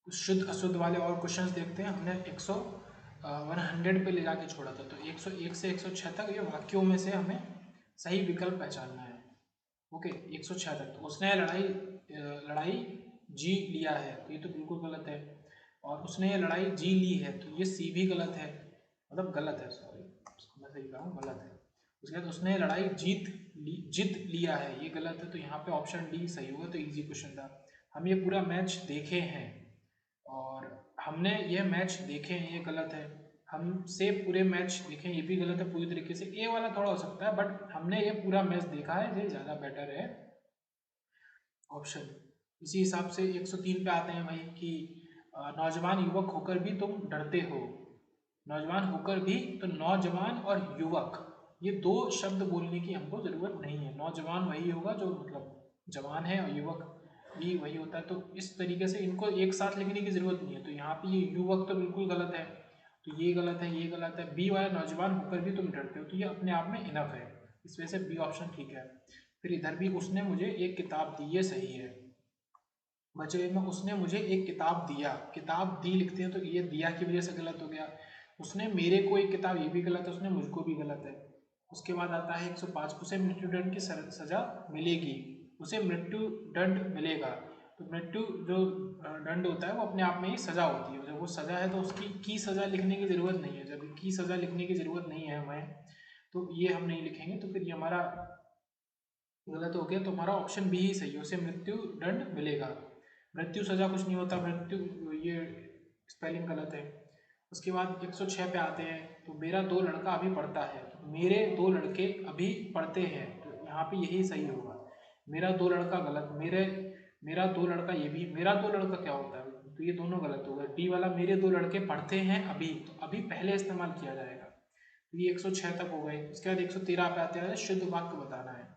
शुद्ध अशुद्ध वाले और क्वेश्चंस देखते हैं। हमने 100 पे ले जाके छोड़ा था, तो 101 से 106 तक ये वाक्यों में से हमें सही विकल्प पहचानना है। ओके, 106 तक। तो उसने लड़ाई जी लिया है, तो ये तो बिल्कुल गलत है। और उसने ये लड़ाई जी ली है, तो ये सी भी गलत है, मतलब गलत है, सॉरी मैं सही कहा हूँ, गलत है। उसके बाद उसने लड़ाई जीत लिया है, ये गलत है, तो यहाँ पे ऑप्शन डी सही होगा। तो इजी क्वेश्चन था। हम ये पूरा मैच देखे हैं, और हमने ये मैच देखे हैं, ये गलत है। हमसे पूरे मैच देखे हैं, ये भी गलत है पूरी तरीके से। ए वाला थोड़ा हो सकता है, बट हमने ये पूरा मैच देखा है, ये ज़्यादा बेटर है ऑप्शन। इसी हिसाब से 103 पे आते हैं भाई कि नौजवान युवक होकर भी तुम डरते हो। नौजवान होकर भी, तो नौजवान और युवक ये दो शब्द बोलने की हमको ज़रूरत नहीं है। नौजवान वही होगा जो मतलब जवान है, और युवक भी वही होता है। तो इस तरीके से इनको एक साथ लिखने की ज़रूरत नहीं है। तो यहाँ पे ये युवक तो बिल्कुल गलत है, तो ये गलत है, ये गलत है। बी वाला नौजवान होकर भी तुम डरते हो, तो ये अपने आप में इनफ है। इस वजह से बी ऑप्शन ठीक है। फिर इधर भी उसने मुझे एक किताब दी, ये सही है। बचे में उसने मुझे एक किताब दिया, किताब दी लिखते हैं, तो ये दिया की वजह से गलत हो गया। उसने मेरे को एक किताब, ये भी गलत है। उसने मुझको भी गलत है। उसके बाद आता है 105, उसे मृत्युदंड की सजा मिलेगी, उसे मृत्यु दंड मिलेगा। तो मृत्यु जो दंड होता है वो अपने आप में ही सजा होती है। जब वो सजा है तो उसकी की सजा लिखने की जरूरत नहीं है। जब की सजा लिखने की जरूरत नहीं है हमें, तो ये हम नहीं लिखेंगे। तो फिर ये हमारा गलत हो गया। तो हमारा ऑप्शन बी ही सही है, उसे मृत्यु दंड मिलेगा। मृत्यु सजा कुछ नहीं होता, मृत्यु ये स्पेलिंग गलत है। उसके बाद 106 पे आते हैं, तो मेरा दो लड़का अभी पढ़ता है, तो मेरे दो लड़के अभी पढ़ते हैं, तो यहाँ पे यही सही होगा। मेरा दो लड़का गलत, मेरा दो लड़का, ये भी मेरा दो लड़का क्या होता है, तो ये दोनों गलत होगा। डी वाला मेरे दो लड़के पढ़ते हैं अभी, तो अभी पहले इस्तेमाल किया जाएगा। तो ये 106 तक हो गए। उसके बाद 113 पे आते हैं, शुद्ध वाक्य बताना है।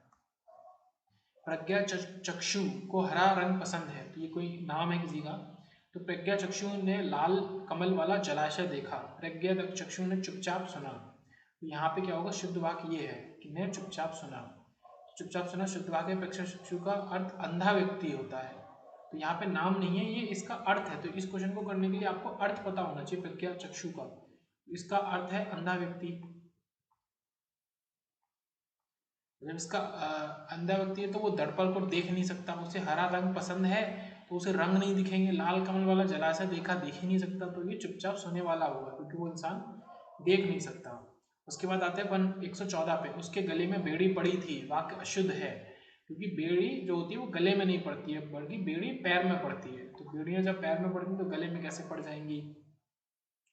प्रज्ञा चक्षु को हरा रंग पसंद है, तो ये कोई नाम है किसी का। तो प्रज्ञा चक्षु ने लाल कमल वाला जलाशय देखा, प्रज्ञा चक्षु ने चुपचाप सुना। तो यहाँ पे क्या होगा, शुद्ध वाक्य ये है कि ने चुपचाप सुना। चुपचाप सुना शुद्ध वाक्य। प्रज्ञा चक्षु का अर्थ अंधा व्यक्ति होता है, तो यहाँ पे नाम नहीं है, ये इसका अर्थ है। तो इस क्वेश्चन को करने के लिए आपको अर्थ पता होना चाहिए प्रज्ञा चक्षु का। इसका अर्थ है अंधा व्यक्ति। जब इसका अंधा व्यक्ति है तो वो दर्पण को देख नहीं सकता। उसे हरा रंग पसंद है, तो उसे रंग नहीं दिखेंगे। लाल कमल वाला जलाशय देखा, देख ही नहीं सकता, तो ये चुपचाप सोने वाला होगा, क्योंकि वो इंसान देख नहीं सकता। उसके बाद आते हैं 114 पे, उसके गले में बेड़ी पड़ी थी, वाक्य अशुद्ध है, क्योंकि बेड़ी जो होती है वो गले में नहीं पड़ती है, बल्कि बेड़ी पैर में पड़ती है। तो बेड़ियाँ जब पैर में पड़ती हैं तो गले में कैसे पड़ जाएंगी।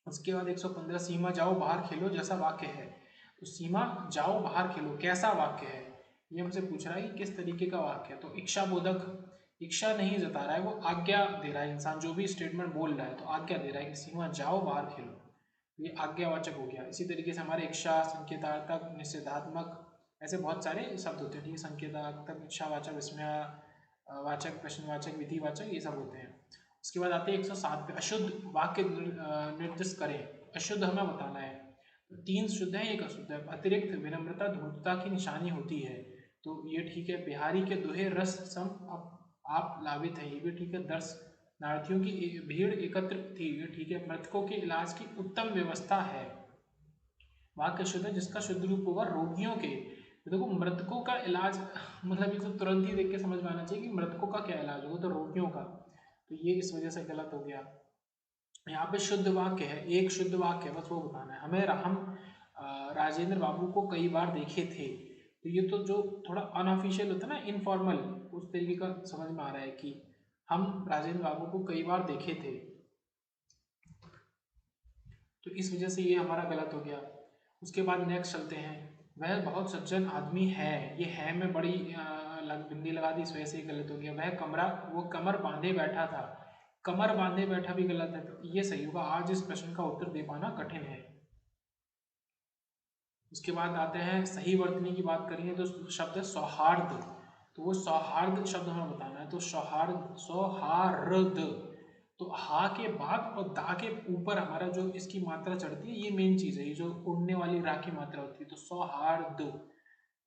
उसके बाद 115, सीमा जाओ बाहर खेलो जैसा वाक्य है। तो सीमा जाओ बाहर खेलो कैसा वाक्य है, ये हमसे पूछ रहा है कि किस तरीके का वाक्य है। तो इच्छा बोधक, इच्छा नहीं जता रहा है, वो आज्ञा दे रहा है। इंसान जो भी स्टेटमेंट बोल रहा है तो आज्ञा दे रहा है कि सीमा जाओ बाहर खेलो, ये आज्ञावाचक हो गया। इसी तरीके से हमारे इच्छा, संकेतार्थक, निषेधात्मक, ऐसे बहुत सारे शब्द होते हैं। ठीक है, संकेतार्थक, इच्छावाचक, विस्मय वाचक, प्रश्नवाचक, विधिवाचक, ये सब होते हैं। उसके बाद आते हैं 107 पे, अशुद्ध वाक्य निर्दिष्ट करें। अशुद्ध हमें बताना है, तो 3 शुद्ध है, 1 अशुद्ध है। अतिरिक्त विनम्रता धूर्तता की निशानी होती है, तो ये ठीक है। बिहारी के दोहे रस सम आप लावित है, ये भी ठीक है। दर्शनार्थियों की भीड़ एकत्र थी, ये ठीक है। मृतकों के इलाज की उत्तम व्यवस्था है, वाक्य शुद्ध है, जिसका शुद्ध रूप होगा रोगियों के। तो देखो मृतकों का इलाज मतलब ये तो तुरंत ही देख के समझ में आना चाहिए कि मृतकों का क्या इलाज होगा, तो रोगियों का। तो ये इस वजह से गलत हो गया। यहाँ पे शुद्ध वाक्य है, एक शुद्ध वाक्य है, बस वो बताना है हमें। हम राजेंद्र बाबू को कई बार देखे थे, तो ये तो जो थोड़ा अनऑफिशियल होता है ना, इनफॉर्मल, उस तरीके का समझ में आ रहा है कि हम राजेंद्र बाबू को कई बार देखे थे, तो इस वजह से ये हमारा गलत हो गया। उसके बाद नेक्स्ट चलते हैं, वह बहुत सज्जन आदमी है, ये है में बड़ी बिंदी लगा दी, इस वजह से ये गलत हो गया। वो कमर बांधे बैठा था, कमर बांधे बैठा भी गलत है, तो ये सही होगा। आज इस प्रश्न का उत्तर दे पाना कठिन है। उसके बाद आते हैं सही वर्तनी की बात करेंगे, तो शब्द है सौहार्द। तो वो सौहार्द शब्द हमें बताना है, तो सौहार्द, सौहार्द, तो हा के बाद और दा के ऊपर हमारा जो इसकी मात्रा चढ़ती है, ये मेन चीज़ है। ये जो उड़ने वाली रा की मात्रा होती है, तो सौहार्द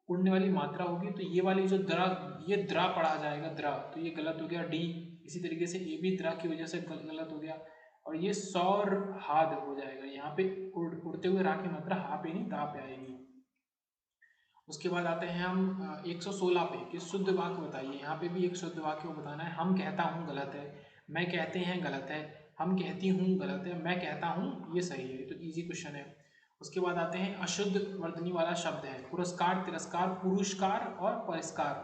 उड़ने वाली मात्रा होगी, तो ये वाली जो द्रा, ये द्रा पढ़ा जाएगा, द्रा, तो ये गलत हो गया। डी इसी तरीके से ए भी द्रा की वजह से गलत हो गया, और ये सौर हाद हो जाएगा, यहाँ पे उड़ते हुए रा की मात्रा हा पे नहीं दा पे आएगी। उसके बाद आते हैं हम 116 पे कि शुद्ध वाक्य बताइए। यहाँ पे भी एक शुद्ध वाक्य को बताना है। हम कहता हूँ गलत है, मैं कहते हैं गलत है, हम कहती हूँ गलत है, मैं कहता हूँ ये सही है। तो इजी क्वेश्चन है। उसके बाद आते हैं अशुद्ध वर्तनी वाला शब्द है पुरस्कार, तिरस्कार, पुरुषकार और परिष्कार।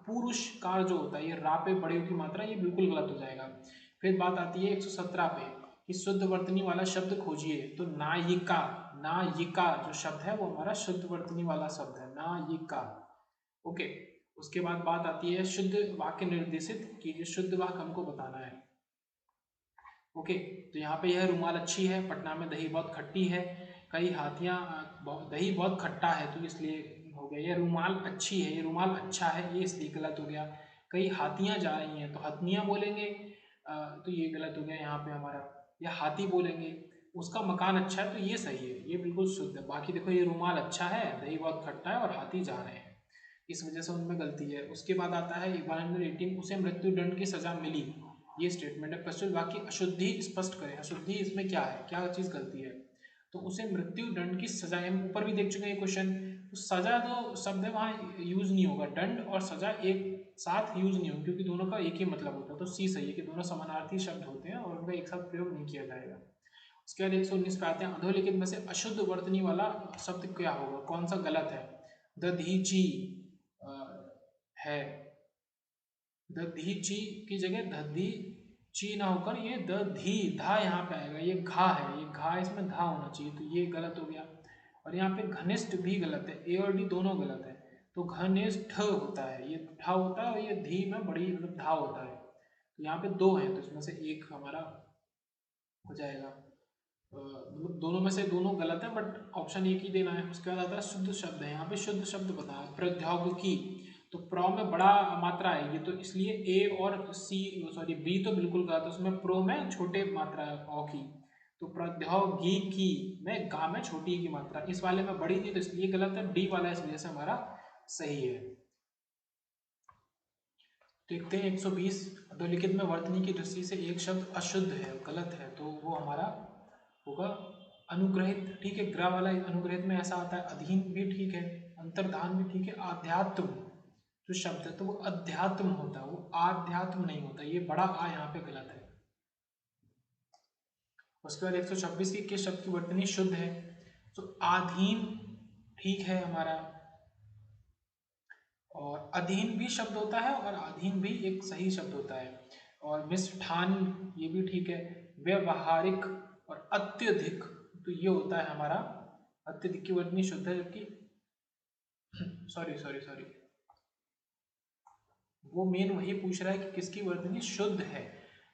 पुरुषकार जो होता है ये रा पे बड़े की मात्रा, ये बिल्कुल गलत हो जाएगा। फिर बात आती है 117 पे कि शुद्ध वर्तनी वाला शब्द खोजिए। तो नायिका, नायिका जो शब्द है वो हमारा शुद्ध वर्तनी वाला शब्द है, नायिका। ओके। उसके बाद बात आती है शुद्ध वाक्य निर्देशित कीजिए, शुद्ध वाक्य हमको बताना है। ओके। तो यहाँ पे यह रुमाल अच्छी है, पटना में दही बहुत खट्टी है, कई हाथियाँ, दही बहुत खट्टा है तो इसलिए हो गया। यह रुमाल अच्छी है, ये रुमाल अच्छा है, ये इसलिए गलत हो गया। कई हाथियाँ जा रही हैं तो हथनियाँ बोलेंगे, तो ये गलत हो गया यहाँ पे हमारा। या हाथी बोलेंगे। उसका मकान अच्छा है तो ये सही है, ये बिल्कुल शुद्ध है। बाकी देखो ये रुमाल अच्छा है, दही बहुत खट्टा है और हाथी जा रहे हैं, इस वजह से उनमें गलती है। उसके बाद आता है 118 उसे मृत्यु दंड की सजा मिली, ये स्टेटमेंट है। प्रस्तुत वाक्य अशुद्धि स्पष्ट करें। अशुद्धि इसमें क्या है, क्या चीज़ गलती है। तो उसे मृत्यु दंड की सजा, हम ऊपर भी देख चुके हैं क्वेश्चन। तो सजा जो शब्द है वहाँ यूज नहीं होगा, दंड और सजा एक साथ यूज नहीं होगा क्योंकि दोनों का एक ही मतलब होता है। तो सी सही है कि दोनों समानार्थी शब्द होते हैं और उनका एक साथ प्रयोग नहीं किया जाएगा। उसके बाद 119 पे आते हैं अधोलिखित में से अशुद्ध वर्तनी वाला शब्द क्या होगा, कौन सा गलत है। दधीची है, दधीची की जगह दधी ची ना होकर ये दधी धा यहाँ पे आएगा, ये घा है, ये घा इसमें धा होना चाहिए, तो ये गलत हो गया। और यहाँ पे घनिष्ठ भी गलत है, ए और डी दोनों गलत है। तो घनिष्ठ होता है, ये ढा होता है, और ये धी में बड़ी मतलब धा होता है। तो यहाँ पे दो है तो इसमें से एक हमारा हो जाएगा। मतलब दोनों में से दोनों गलत है बट ऑप्शन एक ही देना है। उसके बाद आता है शुद्ध शब्द है। यहाँ पे शुद्ध शब्द बताया प्रौद्योगिकी, तो प्रो में बड़ा मात्रा आएगी तो इसलिए ए और सी, सॉरी बी तो बिल्कुल गलत है, उसमें प्रो में छोटे मात्रा है औ की। तो प्रौद्योगिकी में गा में छोटी की मात्रा, इस वाले में बड़ी थी तो इसलिए गलत है। डी वाला इस वजह से हमारा सही है। देखते हैं 120 अधोलिखित में वर्तनी की दृष्टि से एक शब्द अशुद्ध है, गलत है, तो वो हमारा होगा अनुग्रहित। ठीक है, ग्रह वाला अनुग्रहित में ऐसा आता है। अधीन भी ठीक है, अंतर्धान भी ठीक है। आध्यात्म जो शब्द है तो वो अध्यात्म होता है, वो आध्यात्म नहीं होता, ये बड़ा आ यहाँ पे गलत है। उसके बाद 126 की किस शब्द की वर्तनी शुद्ध है, तो आधीन ठीक है हमारा, और अधीन भी शब्द होता है और अधीन भी एक सही शब्द होता है। और मिष्ठान ये भी ठीक है। व्यवहारिक और अत्यधिक, तो ये होता है हमारा अत्यधिक की वर्तनी शुद्ध है, जबकि सॉरी सॉरी सॉरी वो मेन वही पूछ रहा है कि किसकी वर्तनी शुद्ध है।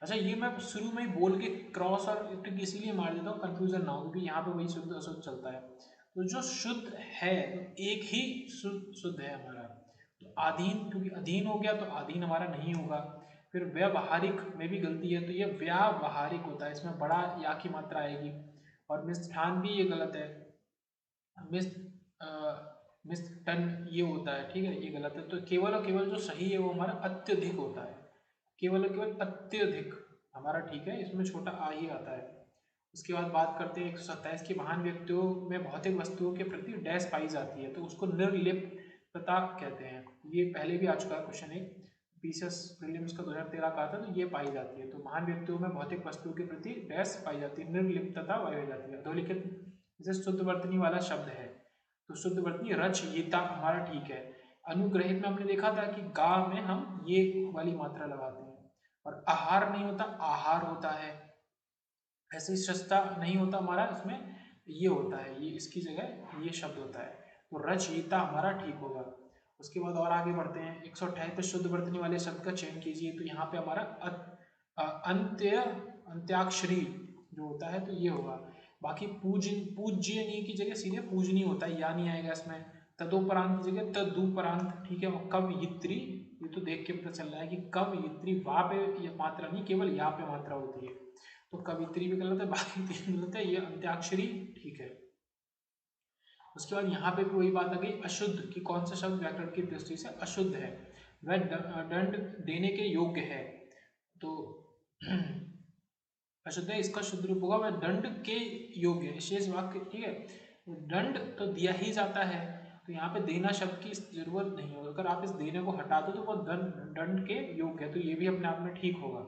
अच्छा, ये मैं शुरू में ही बोल के क्रॉस और टिक इसीलिए मार देता हूँ कंफ्यूजन ना हो, क्योंकि यहाँ पे वही शुद्ध अशुद्ध चलता है। तो जो शुद्ध है तो एक ही शुद्ध है हमारा। तो अधीन, क्योंकि अधीन हो गया तो अधीन हमारा नहीं होगा। फिर व्यवहारिक में भी गलती है तो ये व्यावहारिक होता है, इसमें बड़ा या की मात्रा आएगी। और मिष्ठान भी ये गलत है, मिस मिस्टन ये होता है, ठीक है, ये गलत है। तो केवल और केवल जो सही है वो हमारा अत्यधिक होता है, केवल और केवल अत्यधिक हमारा ठीक है, इसमें छोटा आ ही आता है। उसके बाद बात करते हैं 127 की महान व्यक्तियों में भौतिक वस्तुओं के प्रति डैश पाई जाती है, तो उसको निर्लिप्तता कहते हैं। ये पहले भी आ चुका है क्वेश्चन, एक पीसीएस प्रीलिम्स का 2013 का आता है, तो ये पाई जाती है। तो महान व्यक्तियों में भौतिक वस्तुओं के प्रति डैश पाई जाती है, निर्लिप्तता पाई जाती है। अधोलिखित जैसे शुद्ध वर्तनी वाला शब्द है तो शुद्ध वर्तनी रचयिता हमारा ठीक है। अनुग्रहित में हमने देखा था कि गा में हम ये वाली मात्रा लगाते हैं। और आहार नहीं होता, आहार होता है। ऐसे ही सस्ता नहीं होता हमारा, इसमें ये होता है, ये इसकी जगह ये शब्द होता है। तो रचयिता हमारा ठीक होगा। उसके बाद और आगे बढ़ते हैं 178 शुद्ध वर्तनी वाले शब्द का चयन कीजिए। तो यहाँ पे हमारा अंत्य अंत्याक्षरी जो होता है तो ये होगा। बाकी पूज्यनीय की जगह सीधे पूजनीय होता है, या नहीं आएगा इसमें। तदोपरांत की जगह तदुपरांत, ठीक है। और कवयित्री, ये तो देख के पता चल रहा है कि कवयित्री वा पे ये मात्रा नहीं, केवल या पे मात्रा होती है, तो कवित्री भी गलत है, बाकी तीन गलत है। ये अंत्याक्षरी ठीक है। उसके बाद यहाँ पे भी वही बात आ गई अशुद्ध कि कौन सा शब्द व्याकरण की दृष्टि से अशुद्ध है, वह दंड देने के योग्य है। तो अशुद्ध है, इसका शुद्ध रूप होगा वह दंड के योग्य शेष वाक्य, ठीक है। दंड तो दिया ही जाता है, तो यहाँ पे देना शब्द की जरूरत नहीं होगी। अगर आप इस देने को हटा दो तो वो दंड के योग्य है, तो ये भी अपने आप में ठीक होगा,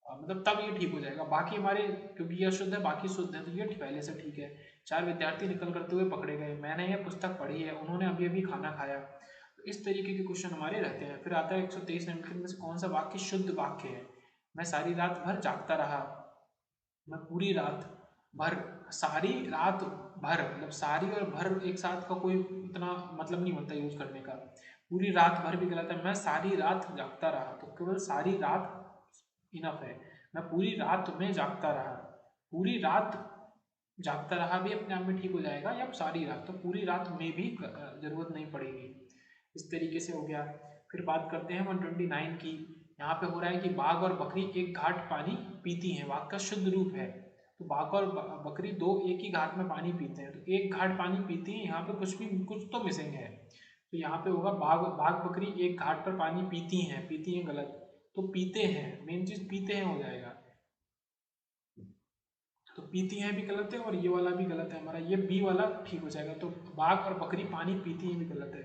मतलब तब ये ठीक हो जाएगा। बाकी हमारे क्योंकि ये अशुद्ध है बाकी शुद्ध है, तो ये पहले से ठीक है। 4 विद्यार्थी निकल करते हुए पकड़े गए, मैंने ये पुस्तक पढ़ी है, उन्होंने अभी अभी खाना खाया। तो इस तरीके के क्वेश्चन हमारे रहते हैं। फिर आता है 123 निम्नलिखित में से कौन सा वाक्य शुद्ध वाक्य है। मैं सारी रात भर जागता रहा, मैं पूरी रात भर, सारी रात भर मतलब सारी और भर एक साथ का कोई इतना मतलब नहीं बनता यूज करने का। पूरी रात भर भी गलत है, मैं सारी रात जागता रहा, तो केवल सारी रात इनफ है। मैं पूरी रात में जागता रहा, पूरी रात जागता रहा भी अपने आप में ठीक हो जाएगा, या सारी रात, तो पूरी रात में भी जरूरत नहीं पड़ेगी। इस तरीके से हो गया। फिर बात करते हैं 129 की। यहाँ पे हो रहा है कि बाघ और बकरी एक घाट पानी पीती हैं, वाक्य का शुद्ध रूप है। तो बाघ और बकरी दो एक ही घाट में पानी पीते हैं, तो एक घाट पानी पीती हैं, यहाँ पे कुछ तो मिसिंग है। तो यहाँ पे होगा बाघ बकरी एक घाट पर पानी पीती हैं गलत, तो पीते हैं, मेन चीज पीते हैं हो जाएगा। तो पीती हैं भी गलत है और ये वाला भी गलत है हमारा, ये बी वाला ठीक हो जाएगा। तो बाघ और बकरी पानी पीती हैं भी गलत है।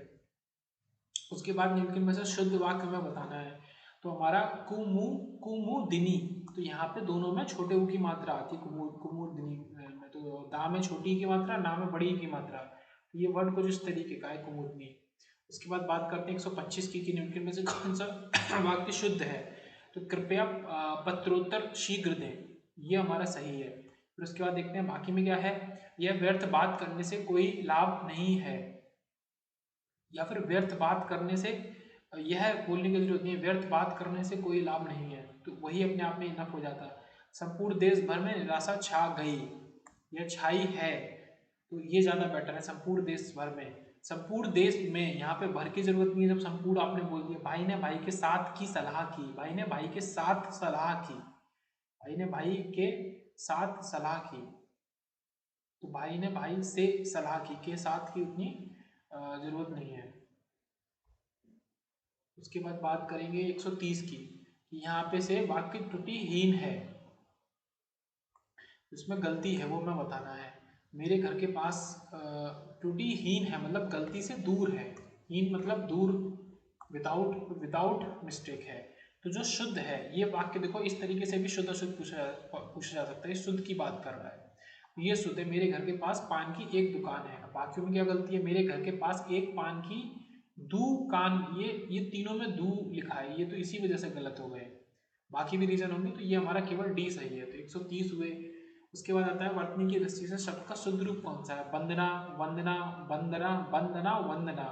उसके बाद निम्नलिखित में से शुद्ध वाक्य हमें बताना है। तो हमारा कुमुदिनी, तो यहाँ पे दोनों में छोटे ऊ की मात्रा आती है, कुमुदिनी में, तो दा में छोटी की मात्रा, ना में बड़ी की मात्रा, तो ये वर्ड कुछ इस तरीके का है कुमुदिनी। उसके बाद बात करते हैं 125 की कि निम्नलिखित में से कौन सा वाक्य शुद्ध है। तो कृपया पत्रोत्तर शीघ्र दें, ये हमारा सही है। फिर उसके बाद देखते हैं बाकी में क्या है। यह व्यर्थ बात करने से कोई लाभ नहीं है, या फिर व्यर्थ बात करने से, यह बोलने की जरूरत नहीं है, व्यर्थ बात करने से कोई लाभ नहीं है, तो वही अपने आप में इनफ हो जाता है। संपूर्ण देश भर में निराशा छा गई, यह छाई है, तो ये ज्यादा बेटर है। संपूर्ण देश भर में, संपूर्ण देश में, यहाँ पे भर की जरूरत नहीं है, जब संपूर्ण आपने बोल दिया। भाई ने भाई के साथ की सलाह की, भाई ने भाई के साथ सलाह की, भाई ने भाई के साथ सलाह की, तो भाई ने भाई से सलाह की, के साथ की उतनी जरूरत नहीं है। उसके बाद बात करेंगे 130 की, कि यहाँ पे से वाक्य त्रुटिहीन है, उसमें गलती है वो मैं बताना है। मेरे घर के पास त्रुटिहीन है मतलब गलती से दूर है, हीन मतलब दूर, विदाउट मिस्टेक है। तो जो शुद्ध है, ये वाक्य देखो इस तरीके से भी शुद्ध अशुद्ध पूछा जा सकता है। शुद्ध की बात कर रहा है, ये शुद्ध है। मेरे घर के पास पान की एक दुकान है, वाक्यों में क्या गलती है। मेरे घर के पास एक पान की दुकान, ये तीनों में दू लिखा है, ये तो इसी वजह से गलत हो गए, बाकी भी रीजन होंगे, तो ये हमारा केवल डी सही है। तो 130 हुए। उसके बाद आता है वर्तनी की दृष्टि से शब्द का शुद्ध रूप कौन सा है। वंदना, वंदना, वंदना, वंदना, वंदना,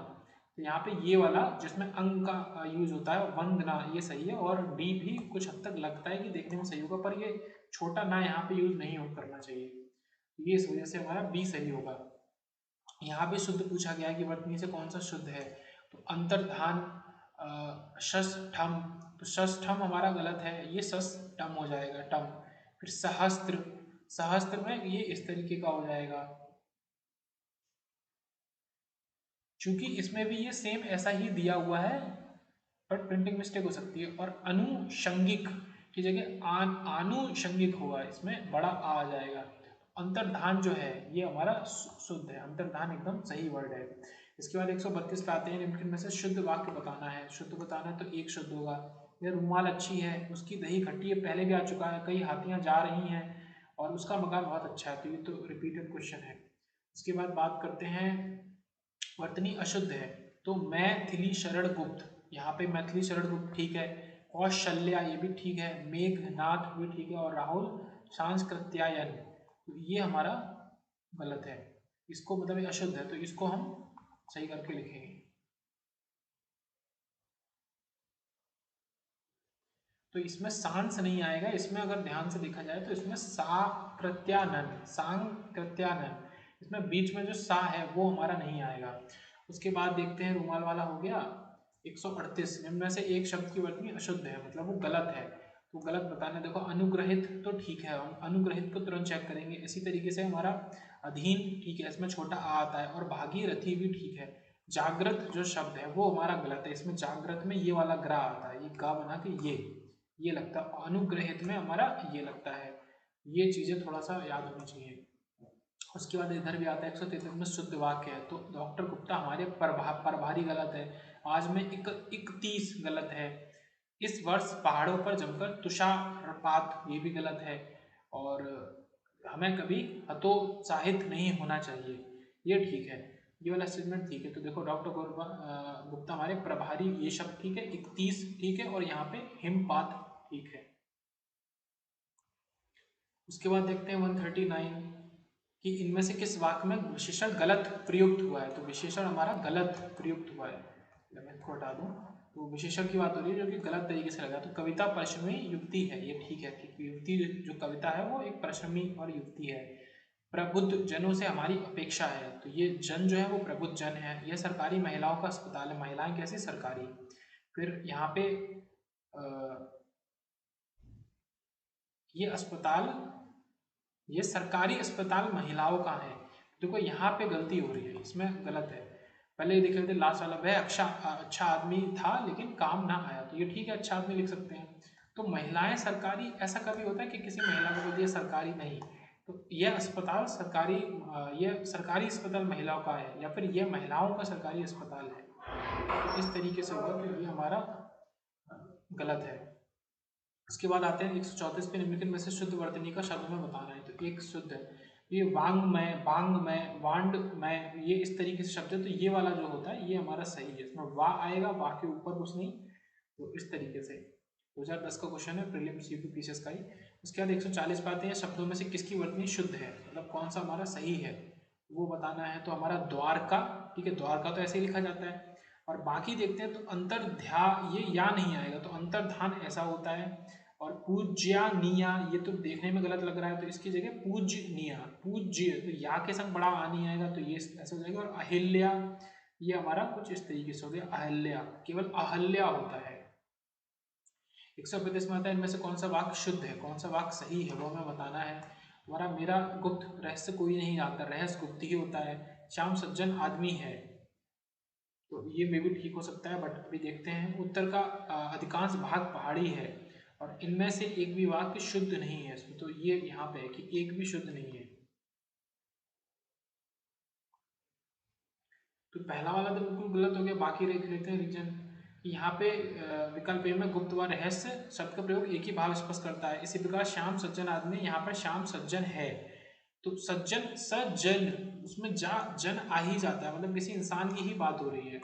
तो यहाँ पे ये वाला जिसमें अंग का यूज होता है वंदना, ये सही है। और डी भी कुछ हद तक लगता है कि देखने में सही होगा, पर ये छोटा ना यहाँ पे यूज नहीं करना चाहिए, ये इस वजह से हमारा बी सही होगा। यहाँ पे शुद्ध पूछा गया है कि वर्तनी से कौन सा शुद्ध है। तो अंतर्धान, षष्ठम, तो षष्ठम हमारा गलत है, ये षष्ठम हो जाएगा, टम। फिर सहस्त्र, सहस्त्र में ये इस तरीके का हो जाएगा, क्योंकि इसमें भी ये सेम ऐसा ही दिया हुआ है, बट प्रिंटिंग मिस्टेक हो सकती है। और अनुषंगिक की जगह आनुषंगिक होगा, इसमें बड़ा आ जाएगा। अंतर्धान जो है ये हमारा शुद्ध है, अंतर्धान एकदम सही वर्ड है। इसके बाद 132 पे आते हैं, निम्नलिखित में से शुद्ध वाक्य बताना है। शुद्ध बताना है तो एक शुद्ध होगा। यह रूमाल अच्छी है, उसकी दही खट्टी है, पहले भी आ चुका है, कई हाथियां जा रही हैं और उसका मकान बहुत अच्छा है, तो ये तो रिपीटेड क्वेश्चन है। उसके बाद बात करते हैं वर्तनी अशुद्ध है। तो मैथिली शरण गुप्त, यहाँ पे मैथिली शरण गुप्त ठीक है। कौशल्या ये भी ठीक है, मेघनाथ भी ठीक है, और राहुल सांस्कृत्यायन, तो ये हमारा गलत है, इसको मतलब ये अशुद्ध है, तो इसको हम सही करके लिखेंगे। तो इसमें सांस नहीं आएगा, इसमें अगर ध्यान से देखा जाए तो इसमें सा प्रत्यानन, सांग प्रत्यानन, इसमें बीच में जो सा है वो हमारा नहीं आएगा। उसके बाद देखते हैं रूमाल वाला हो गया 138, इनमें से एक शब्द की वर्तनी अशुद्ध है, मतलब वो गलत है, तो गलत बताना। देखो अनुग्रहित तो ठीक है, हम अनुग्रहित को तुरंत चेक करेंगे। इसी तरीके से हमारा अधीन ठीक है, इसमें छोटा आ आता है, और भागीरथी भी ठीक है। जागृत जो शब्द है वो हमारा गलत है, इसमें जागृत में ये वाला ग्रा आता है, ये गा बना के ये लगता है, अनुग्रहित में हमारा ये लगता है। ये चीज़ें थोड़ा सा याद होनी चाहिए। उसके बाद इधर भी आता है 133 में शुद्ध वाक्य है, तो डॉक्टर गुप्ता हमारे प्रभारी गलत है। आज में 31 गलत है। इस वर्ष पहाड़ों पर जमकर तुषारपात, ये भी गलत है। और हमें कभी हतोत्साहित नहीं होना चाहिए, ये ठीक है। ये वाला स्टेटमेंट ठीक है। तो देखो डॉक्टर गुप्ता हमारे प्रभारी, ये शब्द ठीक है, 31 ठीक है, और यहाँ पे हिमपात ठीक है। उसके बाद देखते हैं 139 कि इनमें से किस वाक्य में विशेषण गलत प्रयुक्त हुआ है। तो विशेषण हमारा गलत प्रयुक्त हुआ है, मैं इसको हटा दूं। तो विशेषण की बात हो रही है जो कि गलत तरीके से लगा। तो कविता प्रश्नवी युक्ति है, ये ठीक है कि युक्ति जो कविता है वो एक प्रश्नवी और युक्ति है। प्रबुद्ध जनों से हमारी अपेक्षा है, तो ये जन जो है वो प्रबुद्ध जन है। यह सरकारी महिलाओं का अस्पताल है, महिलाएं कैसी सरकारी। फिर यहाँ पे ये अस्पताल, ये सरकारी अस्पताल महिलाओं का है। देखो यहाँ पे गलती हो रही है, इसमें गलत है। पहले ये देख लेते लास्ट वाला, वह अच्छा आदमी था लेकिन काम ना आया, तो ये ठीक है, अच्छा आदमी लिख सकते हैं। तो महिलाएं सरकारी, ऐसा कभी होता है कि किसी महिला को बोल दिया सरकारी नहीं, तो यह अस्पताल सरकारी, यह सरकारी अस्पताल महिलाओं का है, या फिर यह महिलाओं का सरकारी अस्पताल है। तो इस तरीके से होगा, तो ये हमारा गलत है। उसके बाद आते हैं 134 पे, निम्नलिखित में से शुद्ध वर्तनी का शब्द में बताना है। तो एक शुद्ध है, ये वांग्मय, बांगमय, वांडमय, ये इस तरीके से शब्द है। तो ये वाला जो होता है ये हमारा सही है, इसमें वा आएगा, वा के ऊपर कुछ नहीं। तो इस तरीके से 2010 का क्वेश्चन है, प्रीलिम्स यूपी पीसीएस का ही। उसके बाद 140 पाते हैं, शब्दों में से किसकी वर्तनी शुद्ध है, मतलब कौन सा हमारा सही है वो बताना है। तो हमारा द्वारका, ठीक है, द्वारका तो ऐसे ही लिखा जाता है। और बाकी देखते हैं, तो अंतर्ध्या, ये या नहीं आएगा, तो अंतर्धान ऐसा होता है। और पूज्यानिया, ये तो देखने में गलत लग रहा है, तो इसकी जगह पूजनिया, पूज्य, तो या के संग बड़ा आ नहीं आएगा, तो ये ऐसे हो जाएगा। और अहिल्या, ये हमारा कुछ इस तरीके से हो गया, अहल्या, केवल अहल्या होता है। 135 में आता है, इनमें से कौन सा वाक्य शुद्ध है, कौन सा वाक्य सही है, वो हमें बताना है। हमारा मेरा गुप्त रहस्य कोई नहीं जानता, रहस्य गुप्त ही होता है। श्याम सज्जन आदमी है, तो ये मे भी ठीक हो सकता है, बट अभी देखते हैं। उत्तर का अधिकांश भाग पहाड़ी है, और इनमें से एक भी वाक्य शुद्ध नहीं है इसमें, तो ये यहाँ पे है कि एक भी शुद्ध नहीं है। तो पहला वाला तो बिल्कुल गलत हो गया, बाकी देख लेते हैं रीजन। यहाँ पे विकल्प ए में गुप्त व रहस्य शब्द का प्रयोग एक ही भाव स्पष्ट करता है। इसी प्रकार श्याम सज्जन आदमी, यहाँ पर श्याम सज्जन है, तो सज्जन सज्जन, उसमें जा जन आ ही जाता है, मतलब किसी इंसान की ही बात हो रही है।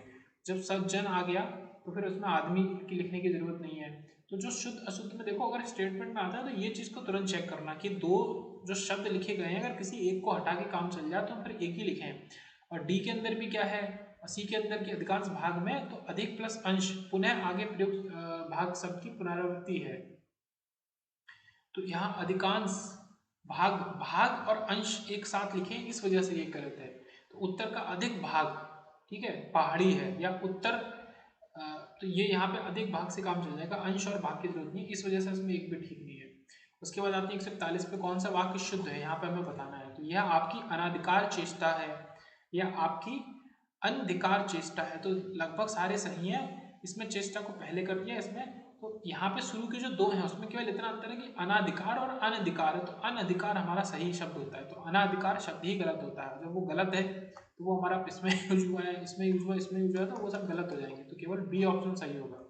जब सज्जन आ गया तो फिर उसमें आदमी की लिखने की जरूरत नहीं है। तो जो शुद्ध अशुद्ध में देखो, अगर स्टेटमेंट में आता है तो ये चीज़ को तुरंत चेक करना कि दो जो शब्द लिखे गए हैं, अगर किसी एक को हटा के काम चल जाए तो फिर एक ही लिखें। और डी के अंदर भी क्या है, सी के अंदर के अधिकांश भाग में, तो अधिक प्लस अंश, पुनः आगे प्रयुक्त भाग शब्द की पुनरावृत्ति है। तो यहाँ अधिकांश, भाग, भाग और अंश एक साथ लिखें, इस वजह से ये गलत है। तो उत्तर का अधिक भाग, ठीक है, पहाड़ी है, या उत्तर, तो ये यहाँ पे अधिक भाग से काम चल जाएगा, अंश और भाग की जरूरत नहीं, इस वजह से इसमें एक भी ठीक नहीं है। उसके बाद आते हैं 141 पे, कौन सा वाक्य शुद्ध है, यहाँ पे हमें बताना है। तो यह आपकी अनाधिकार चेष्टा है, या आपकी अनधिकार चेष्टा है, तो लगभग सारे सही हैं। इसमें चेष्टा को पहले कर दिया इसमें, तो यहाँ पे शुरू के जो दो हैं उसमें केवल इतना अंतर है कि अनाधिकार और अनधिकार है, तो अनधिकार हमारा सही शब्द होता है, तो अनाधिकार शब्द ही गलत होता है। जब वो गलत है तो वो हमारा इसमें यूज हुआ है, इसमें यूज हुआ है, इसमें यूज हुआ है, तो वो सब गलत हो जाएंगे, तो केवल बी ऑप्शन सही होगा।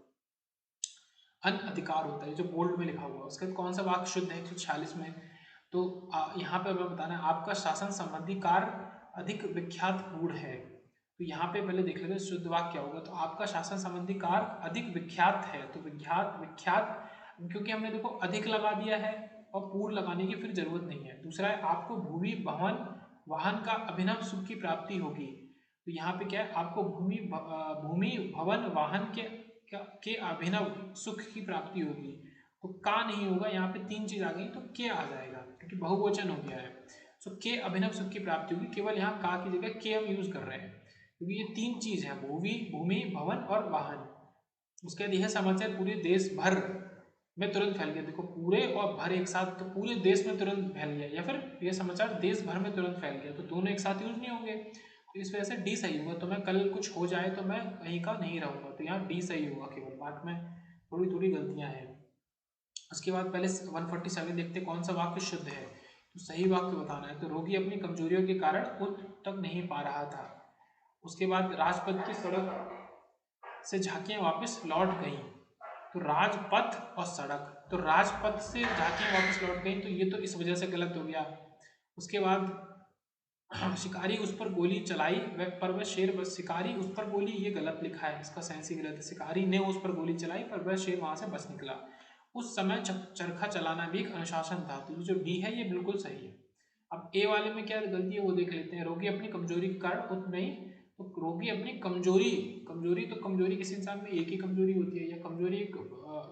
अनधिकार होता है जो बोल्ड में लिखा हुआ है। उसके कौन सा वाक्य शुद्ध है 146 में, तो यहाँ पे हमें बताना है, आपका शासन संबंधी कार्य अधिक विख्यात गूढ़ है। तो यहाँ पे पहले देख लेते हैं शुद्ध वाक्य क्या होगा। तो आपका शासन संबंधी कार्य अधिक विख्यात है, तो विख्यात, विख्यात, क्योंकि हमने देखो अधिक लगा दिया है और पूर्व लगाने की फिर जरूरत नहीं है। दूसरा है, आपको भूमि भवन वाहन का अभिनव सुख की प्राप्ति होगी। तो यहाँ पे क्या है, आपको भूमि भवन वाहन के अभिनव सुख की प्राप्ति होगी। तो का नहीं होगा, यहाँ पे तीन चीज आ गई, तो के आ जाएगा क्योंकि बहुवचन हो गया है। सो के अभिनव सुख की प्राप्ति होगी, केवल यहाँ का की जगह के हम यूज कर रहे हैं, क्योंकि ये तीन चीज है, भूमि भवन और वाहन। उसके बाद यह समाचार पूरे देश भर में तुरंत फैल गया। देखो पूरे और भर एक साथ, तो पूरे देश में तुरंत फैल गया, या फिर यह समाचार देश भर में तुरंत फैल गया, तो दोनों एक साथ यूज नहीं होंगे, तो इस वजह से डी सही होगा। तो मैं कल कुछ हो जाए तो मैं कहीं का नहीं रहूंगा, तो यहाँ डी सही होगा केवल, बात में थोड़ी थोड़ी गलतियां हैं। उसके बाद पहले 147 देखते कौन सा वाक्य शुद्ध है, तो सही वाक्य बताना है। तो रोगी अपनी कमजोरियों के कारण उठ तक नहीं पा रहा था। उसके बाद राजपथ की सड़क से झांकियां वापस लौट गईं, तो राजपथ और सड़क, तो राजपथ से झांकियां वापस लौट गईं, तो ये तो इस वजह से गलत हो गया। उसके बाद शिकारी उस पर गोली चलाई पर वह शेर बस, शिकारी उस पर गोली, ये गलत लिखा है, इसका सेंस ही गलत है। शिकारी ने उस पर गोली चलाई पर वह शेर वहां से बच निकला। उस समय चरखा चलाना भी एक अनुशासन था, तो जो डी है ये बिल्कुल सही है। अब ए वाले में क्या गलती है वो देख लेते हैं। रोगी अपनी कमजोरी के कारण उठ नहीं, तो रोगी अपनी कमजोरी, कमजोरी तो कमजोरी किसी इंसान में एक ही कमजोरी होती है, या कमजोरी एक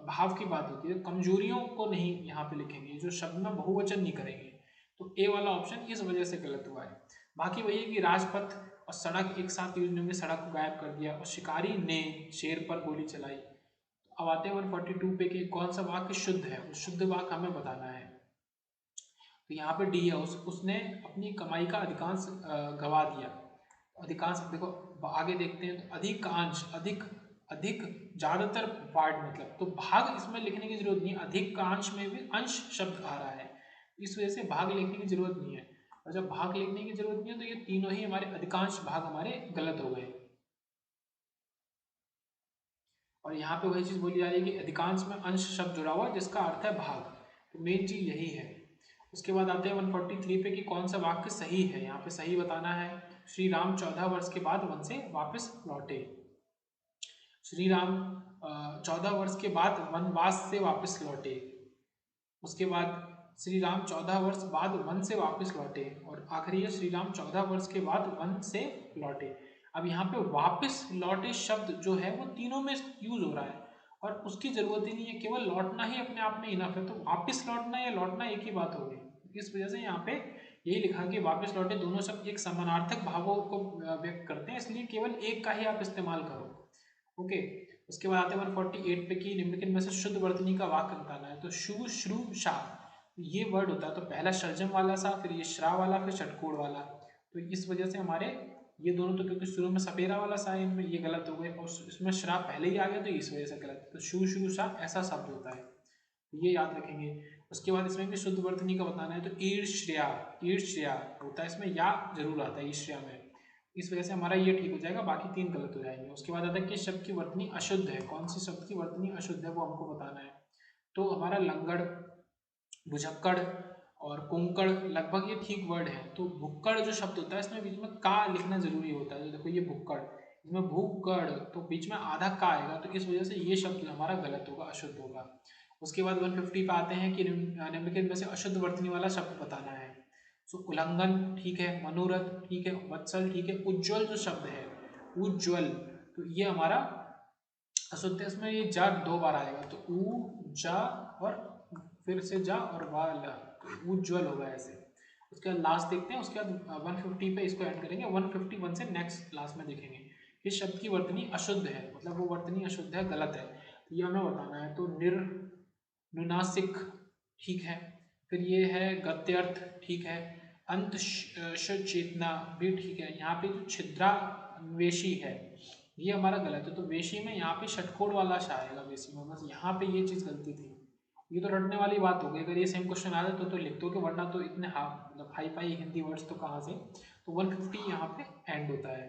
भाव की बात होती है, कमजोरियों को नहीं यहाँ पे लिखेंगे, जो शब्द में बहुवचन नहीं करेंगे। तो ए वाला ऑप्शन इस वजह से गलत हुआ है। बाकी वही है कि राजपथ और सड़क एक साथ यूज होंगे, सड़क को गायब कर दिया, और शिकारी ने शेर पर गोली चलाई। अब आते हैं 142 पे कि कौन सा वाक्य शुद्ध है, उस शुद्ध वाक्य हमें बताना है। तो यहाँ पे डी है, उसने अपनी कमाई का अधिकांश गवा दिया। अधिकांश देखो आगे देखते हैं, तो अधिकांश, अधिक, अधिक, ज्यादातर पार्ट मतलब, तो भाग इसमें लिखने की जरूरत नहीं, अधिकांश में भी अंश शब्द आ रहा है, इस वजह से भाग लिखने की जरूरत नहीं है। और जब भाग लिखने की जरूरत नहीं है तो ये तीनों ही हमारे अधिकांश भाग हमारे गलत हो गए। और यहाँ पे वही चीज बोली जा रही है कि अधिकांश में अंश शब्द जुड़ा हुआ जिसका अर्थ है भाग, तो मेन चीज यही है। उसके बाद आते हैं 143 पे कि कौन सा वाक्य सही है, यहाँ पे सही बताना है। श्री राम 14 वर्ष के बाद वन से वापस लौटे। श्री राम 14 वर्ष के बाद वनवास से वापस लौटे। उसके बाद श्री राम 14 वर्ष बाद वन से वापस लौटे, और आखिरी है श्री राम 14 वर्ष के बाद वन से लौटे। अब यहाँ पे वापस लौटे शब्द जो है वो तीनों में यूज हो रहा है, और उसकी जरूरत ही नहीं है, केवल लौटना ही अपने आप में इनफ है। तो वापस लौटना या लौटना एक ही बात हो गई, इस वजह से यहाँ पे यही लिखा कि वापस लौटे दोनों शब्द एक समानार्थक भावों को व्यक्त करते हैं, इसलिए केवल एक का ही आप इस्तेमाल करो। ओके, उसके बाद आते हैं 148 पे कि निम्नलिखित में से शुद्ध वर्तनी का वाक्य बताना है। तो शु श्रु शा ये वर्ड होता है, तो पहला सर्जम वाला सा, फिर ये श्रा वाला, फिर षटकोण वाला, तो इस वजह से हमारे ये दोनों, तो क्योंकि शुरू में सपेरा वाला सा है इनमें, ये गलत हो गए, और इसमें श्रा पहले ही आ गया तो इस वजह से गलत। तो शु श्रु शा ऐसा शब्द होता है, तो ये याद रखेंगे। उसके बाद इसमें भी शुद्ध वर्तनी का बताना है। तो ईर्ष्या, ईर्ष्या होता है, इसमें या जरूर आता है ईर्ष्या में, इस वजह से हमारा ये ठीक हो जाएगा, बाकी तीन गलत हो जाएंगे। उसके बाद आता है किस शब्द की वर्तनी अशुद्ध है, कौन सी शब्द की वर्तनी अशुद्ध है वो हमको बताना है। तो हमारा लंगड़, भुजक्कड़ और कुंकड़ लगभग ये ठीक वर्ड है। तो भुक्कड़ जो शब्द होता है इसमें बीच में का लिखना जरूरी होता है, तो देखो ये भुक्कड़, इसमें भूकड़, तो बीच में आधा का आएगा, तो इस वजह से ये शब्द हमारा गलत होगा, अशुद्ध होगा। उसके बाद 150 पे आते हैं कि निम्नलिखित में से अशुद्ध वर्तनी वाला शब्द बताना है। सो उल्लंघन ठीक है, मनोरथ ठीक है, वत्सल ठीक है, उज्ज्वल जो शब्द है, उज्ज्वल, तो ये हमारा अशुद्ध है। इसमें ये जा दो बार आएगा, तो उ जा और फिर से जा और वाल, तो उज्ज्वल होगा ऐसे। उसके बाद लास्ट देखते हैं, उसके बाद 150 पे इसको ऐड करेंगे, 151 से नेक्स्ट क्लास में देखेंगे कि शब्द की वर्तनी अशुद्ध है, मतलब वो वर्तनी अशुद्ध है, गलत है, तो ये हमें बताना है। तो नुनासिक ठीक है, फिर ये है गत्यर्थ ठीक है, अंत चेतना भी ठीक है। यहाँ पे जो छिद्रान्वेषी है ये हमारा गलत है, तो वेशी में यहाँ पे षटकोण वाला श आएगा वेशी में, बस यहाँ पे ये चीज़ गलती थी। ये तो रटने वाली बात हो गई, अगर ये सेम क्वेश्चन आ जाए तो लिख दो कि, वरना तो इतने मतलब हाई फाई हिंदी वर्ड्स तो कहाँ से। तो 150 यहाँ पे एंड होता है।